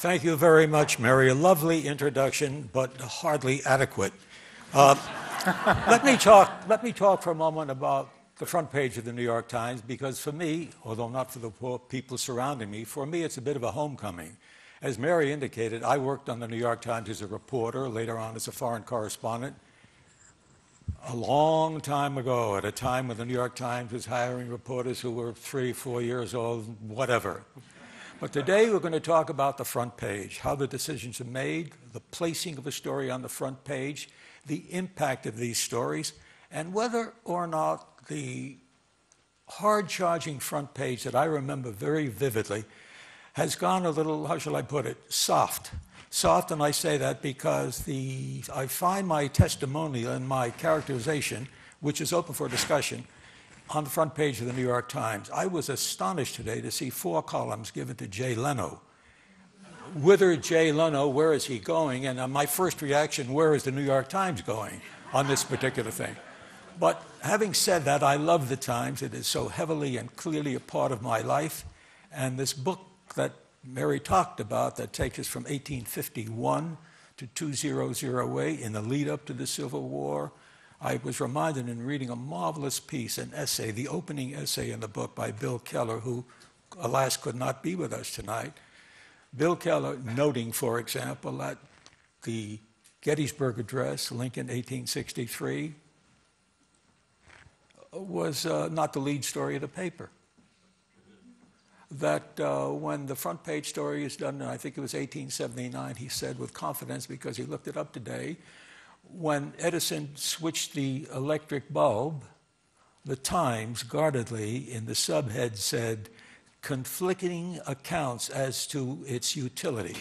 Thank you very much, Mary. A lovely introduction, but hardly adequate. Let me talk for a moment about the front page of the New York Times, because for me, although not for the poor people surrounding me, for me it's a bit of a homecoming. As Mary indicated, I worked on the New York Times as a reporter, later on as a foreign correspondent, a long time ago, at a time when the New York Times was hiring reporters who were 3, 4 years old, whatever. But today we're going to talk about the front page, how the decisions are made, the placing of a story on the front page, the impact of these stories, and whether or not the hard-charging front page that I remember very vividly has gone a little, how shall I put it, soft. Soft, and I say that because I find my testimonial and my characterization, which is open for discussion, on the front page of the New York Times. I was astonished today to see 4 columns given to Jay Leno. Whither Jay Leno, where is he going? And my first reaction, where is the New York Times going on this particular thing? But having said that, I love the Times. It is so heavily and clearly a part of my life. And this book that Mary talked about that takes us from 1851 to 2008 in the lead up to the Civil War, I was reminded in reading a marvelous piece, an essay, the opening essay in the book by Bill Keller, who, alas, could not be with us tonight. Bill Keller noting, for example, that the Gettysburg Address, Lincoln, 1863, was not the lead story of the paper. That when the front page story is done, and I think it was 1879, he said with confidence, because he looked it up today, when Edison switched the electric bulb, the Times guardedly in the subhead said, conflicting accounts as to its utility.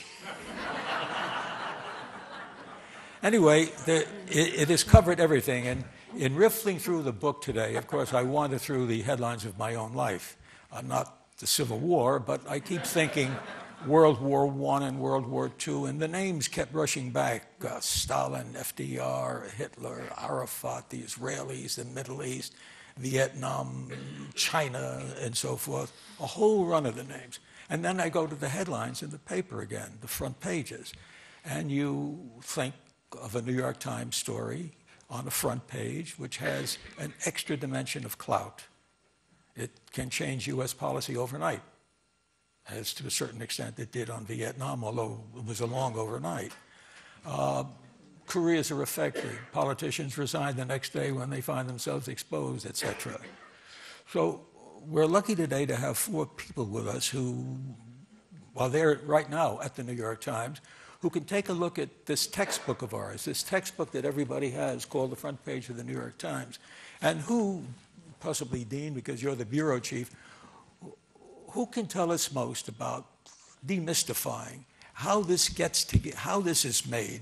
Anyway, it has covered everything. And in riffling through the book today, of course, I wander through the headlines of my own life. Not the Civil War, but I keep thinking World War I and World War II, and the names kept rushing back. Stalin, FDR, Hitler, Arafat, the Israelis, the Middle East, Vietnam, China, and so forth. A whole run of the names. And then I go to the headlines in the paper again, the front pages. And you think of a New York Times story on the front page, which has an extra dimension of clout. It can change U.S. policy overnight, as to a certain extent it did on Vietnam, although it was a long overnight. Careers are affected. Politicians resign the next day when they find themselves exposed, etc. So we're lucky today to have 4 people with us who, while they're right now at the New York Times, who can take a look at this textbook of ours, this textbook that everybody has called the front page of the New York Times, and who, possibly Dean, because you're the bureau chief, who can tell us most about demystifying how this how this is made?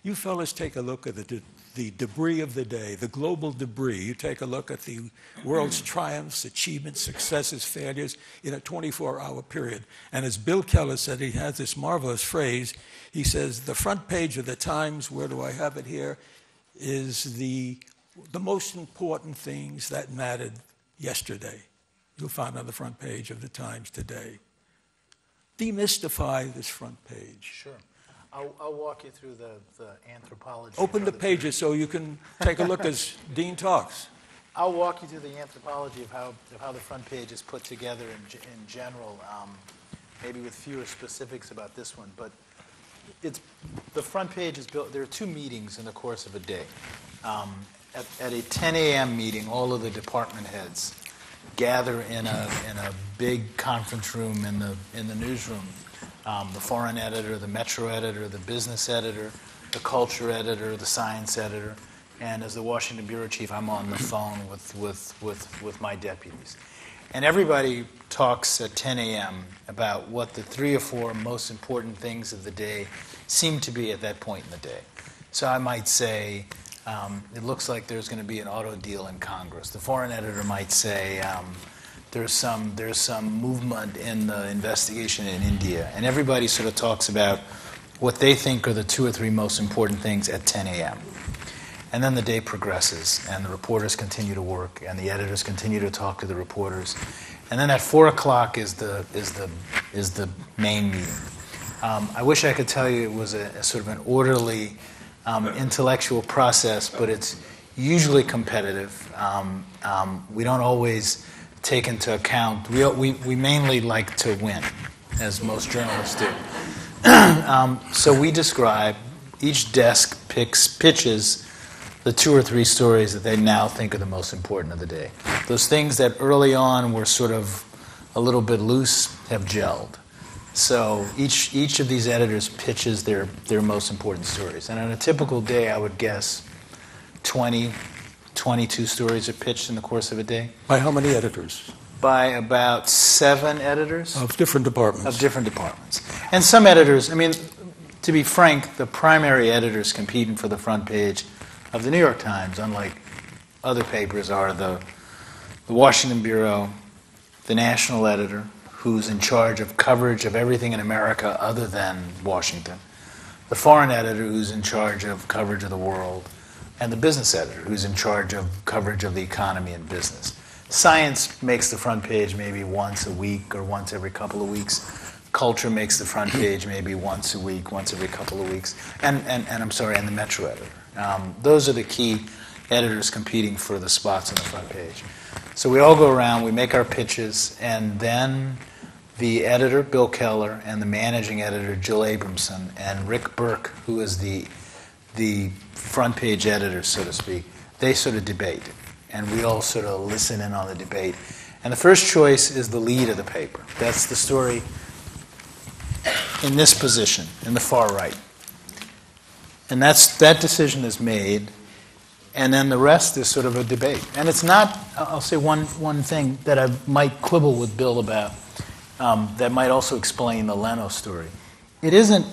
You fellas take a look at the debris of the day, the global debris. You take a look at the world's triumphs, achievements, successes, failures in a 24-hour period. And as Bill Keller said, he has this marvelous phrase. He says, the front page of the Times, where do I have it here, is the most important things that mattered yesterday. You'll find on the front page of the Times today. Demystify this front page. Sure. I'll walk you through the anthropology. Open the pages so you can take a look as Dean talks. I'll walk you through the anthropology of how the front page is put together in general, maybe with fewer specifics about this one. But the front page is built. There are 2 meetings in the course of a day. At a 10 a.m. meeting, all of the department heads gather in a big conference room in the newsroom. The foreign editor, the metro editor, the business editor, the culture editor, the science editor, and as the Washington bureau chief, I'm on the phone with my deputies. And everybody talks at 10 a.m. about what the 3 or 4 most important things of the day seem to be at that point in the day. So I might say, it looks like there's going to be an auto deal in Congress. The foreign editor might say, there's some movement in the investigation in India. And everybody sort of talks about what they think are the 2 or 3 most important things at 10 a.m. And then the day progresses, and the reporters continue to work, and the editors continue to talk to the reporters. And then at 4 o'clock is the main meeting. I wish I could tell you it was a sort of an orderly, intellectual process, but it's usually competitive. We don't always take into account, we mainly like to win, as most journalists do. So we describe, each desk pitches the 2 or 3 stories that they now think are the most important of the day. Those things that early on were sort of a little bit loose have gelled. So each of these editors pitches their most important stories. And on a typical day, I would guess 20, 22 stories are pitched in the course of a day. By how many editors? By about 7 editors. Of different departments. Of different departments. And some editors, I mean, to be frank, the primary editors competing for the front page of the New York Times, unlike other papers, are the Washington Bureau, the national editor, who's in charge of coverage of everything in America other than Washington, the foreign editor, who's in charge of coverage of the world, and the business editor, who's in charge of coverage of the economy and business. Science makes the front page maybe once a week or once every couple of weeks. Culture makes the front page maybe once a week, once every couple of weeks. And the Metro editor. Those are the key editors competing for the spots on the front page. So we all go around, we make our pitches, and then the editor, Bill Keller, and the managing editor, Jill Abramson, and Rick Burke, who is the front page editor, so to speak, they sort of debate. And we all sort of listen in on the debate. And the first choice is the lead of the paper. That's the story in this position, in the far right. And that decision is made, and then the rest is sort of a debate. And it's not, I'll say one thing that I might quibble with Bill about, that might also explain the Leno story. It isn't,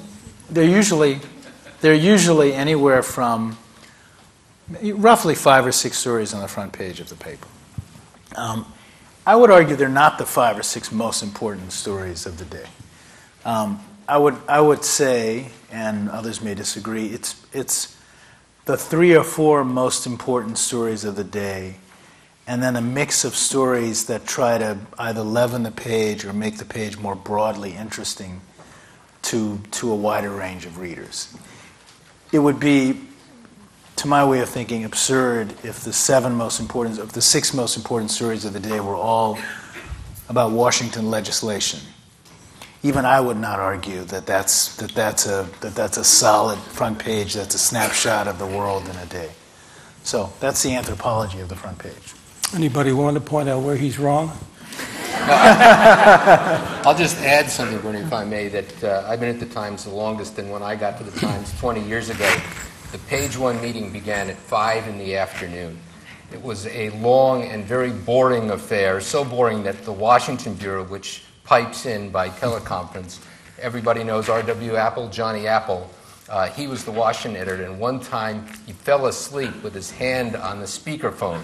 they're usually anywhere from roughly 5 or 6 stories on the front page of the paper. I would argue they're not the 5 or 6 most important stories of the day. I would say, and others may disagree, it's the 3 or 4 most important stories of the day, and then a mix of stories that try to either leaven the page or make the page more broadly interesting to a wider range of readers. It would be, to my way of thinking, absurd if the 6 most important stories of the day were all about Washington legislation. Even I would not argue that that's a solid front page. That's a snapshot of the world in a day. So that's the anthropology of the front page. Anybody want to point out where he's wrong? I'll just add something, Bernie, if I may, that I've been at the Times the longest, and when I got to the Times 20 years ago, the page 1 meeting began at 5 in the afternoon. It was a long and very boring affair, so boring that the Washington Bureau, which pipes in by teleconference, everybody knows R.W. Apple, Johnny Apple. He was the Washington editor, and one time he fell asleep with his hand on the speakerphone.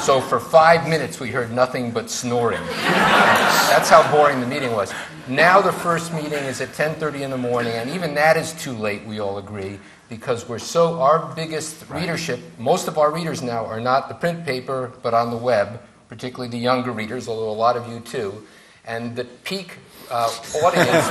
So for 5 minutes we heard nothing but snoring. That's how boring the meeting was. Now the first meeting is at 10:30 in the morning, and even that is too late, we all agree, because our biggest readership, most of our readers now are not the print paper, but on the web, particularly the younger readers, although a lot of you too. And the peak audience is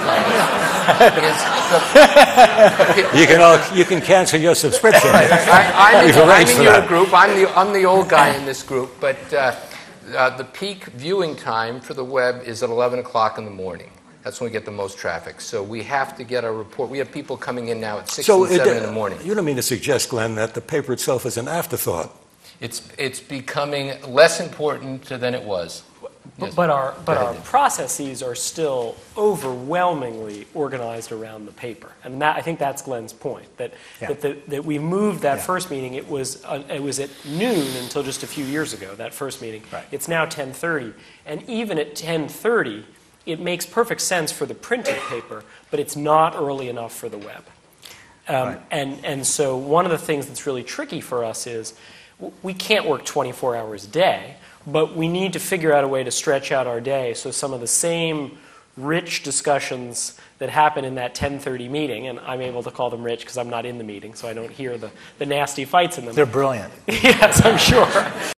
You can cancel your subscription. I'm in your group. I'm the old guy in this group. But the peak viewing time for the web is at 11 o'clock in the morning. That's when we get the most traffic. So we have to get our report. We have people coming in now at 6 and 7 in the morning. You don't mean to suggest, Glenn, that the paper itself is an afterthought? It's becoming less important than it was. Yes. But our processes are still overwhelmingly organized around the paper, and I think that's Glenn's point. That we moved that first meeting. It was at noon until just a few years ago. That first meeting. Right. It's now 10:30, and even at 10:30, it makes perfect sense for the printed paper, but it's not early enough for the web. Right. And so one of the things that's really tricky for us is we can't work 24 hours a day. But we need to figure out a way to stretch out our day so some of the same rich discussions that happen in that 10:30 meeting, and I'm able to call them rich because I'm not in the meeting, so I don't hear the nasty fights in them. They're brilliant. Yes, I'm sure.